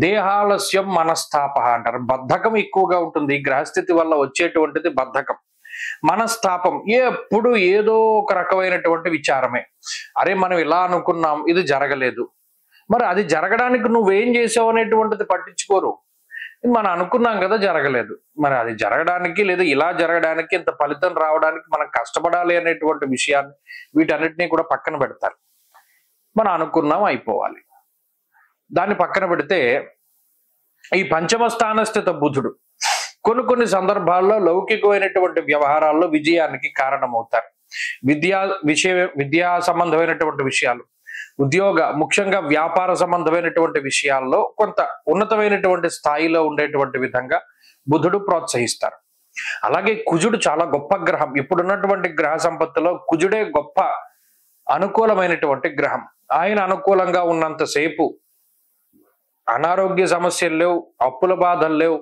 దేహాలస్యం, మనస్తాప అంటారు. బద్ధకం ఎక్కువగా ఉంటుంది. గ్రహస్థితి వల్ల వచ్చేటువంటిది బద్ధకం. మనస్తాపం ఎప్పుడు ఏదో ఒక రకమైనటువంటి విచారమే. అరే మనం ఇలా అనుకున్నాం, ఇది జరగలేదు, మరి అది జరగడానికి నువ్వేం చేసావు అనేటువంటిది పట్టించుకోరు. మనం అనుకున్నాం కదా జరగలేదు, మరి అది జరగడానికి లేదా ఇలా జరగడానికి, ఇంత ఫలితం రావడానికి మనం కష్టపడాలి అనేటువంటి విషయాన్ని వీటన్నిటినీ కూడా పక్కన పెడతారు. మనం అనుకున్నాం అయిపోవాలి. దాన్ని పక్కన పెడితే ఈ పంచమ స్థానస్థిత బుధుడు కొన్ని సందర్భాల్లో లౌకికమైనటువంటి వ్యవహారాల్లో విజయానికి కారణమవుతారు. విద్యా సంబంధమైనటువంటి విషయాలు, ఉద్యోగ, ముఖ్యంగా వ్యాపార సంబంధమైనటువంటి విషయాల్లో కొంత ఉన్నతమైనటువంటి స్థాయిలో ఉండేటువంటి విధంగా బుధుడు ప్రోత్సహిస్తారు. అలాగే కుజుడు చాలా గొప్ప గ్రహం. ఇప్పుడున్నటువంటి గ్రహ సంపత్తిలో కుజుడే గొప్ప అనుకూలమైనటువంటి గ్రహం. ఆయన అనుకూలంగా ఉన్నంతసేపు అనారోగ్య సమస్యలు లేవు, అప్పుల బాధలు లేవు,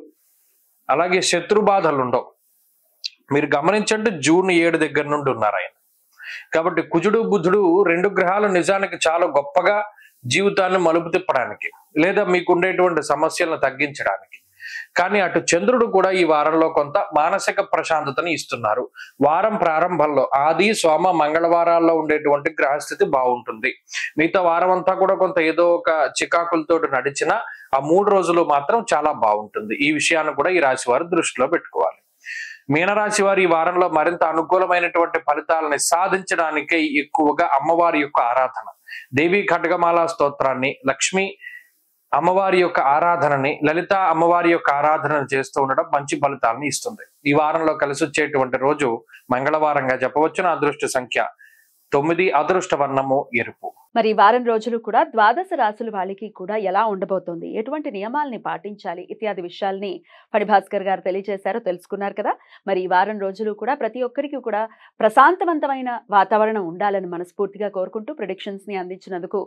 అలాగే శత్రు బాధలు ఉండవు. మీరు గమనించండి, జూన్ 7 దగ్గర నుండి ఉన్నారు ఆయన. కాబట్టి కుజుడు బుధుడు 2 గ్రహాలు నిజానికి చాలా గొప్పగా జీవితాన్ని మలుపు తిప్పడానికి లేదా మీకు ఉండేటువంటి సమస్యలను తగ్గించడానికి. కానీ అటు చంద్రుడు కూడా ఈ వారంలో కొంత మానసిక ప్రశాంతతని ఇస్తున్నారు. వారం ప్రారంభంలో ఆది, సోమ, మంగళవారాల్లో ఉండేటువంటి గ్రహస్థితి బాగుంటుంది. మిగతా వారం అంతా కూడా కొంత ఏదో ఒక చికాకులతో నడిచిన ఆ 3 రోజులు మాత్రం చాలా బాగుంటుంది. ఈ విషయాన్ని కూడా ఈ రాశి వారు దృష్టిలో పెట్టుకోవాలి. మీనరాశి వారు ఈ వారంలో మరింత అనుకూలమైనటువంటి ఫలితాలని సాధించడానికే ఎక్కువగా అమ్మవారి యొక్క ఆరాధన, దేవి ఖడ్గమాల స్తోత్రాన్ని, లక్ష్మీ అమ్మవారి యొక్క ఆరాధనని, లలిత అమ్మవారి యొక్క ఆరాధనను చేస్తూ ఉండడం మంచి ఫలితాలను ఇస్తుంది. ఈ వారంలో కలిసి వచ్చేటువంటి రోజు మంగళవారంగా చెప్పవచ్చు. నా అదృష్ట సంఖ్య 9, అదృష్ట వర్ణము ఎరుపు. మరి ఈ వారం రోజులు కూడా ద్వాదశ రాశుల వాళ్ళకి కూడా ఎలా ఉండబోతోంది, ఎటువంటి నియమాల్ని పాటించాలి ఇత్యాది విషయాల్ని ఫణిభాస్కర్ గారు తెలియజేశారో తెలుసుకున్నారు కదా. మరి ఈ వారం రోజులు కూడా ప్రతి ఒక్కరికి కూడా ప్రశాంతవంతమైన వాతావరణం ఉండాలని మనస్ఫూర్తిగా కోరుకుంటూ ప్రిడిక్షన్స్ ని అందించినందుకు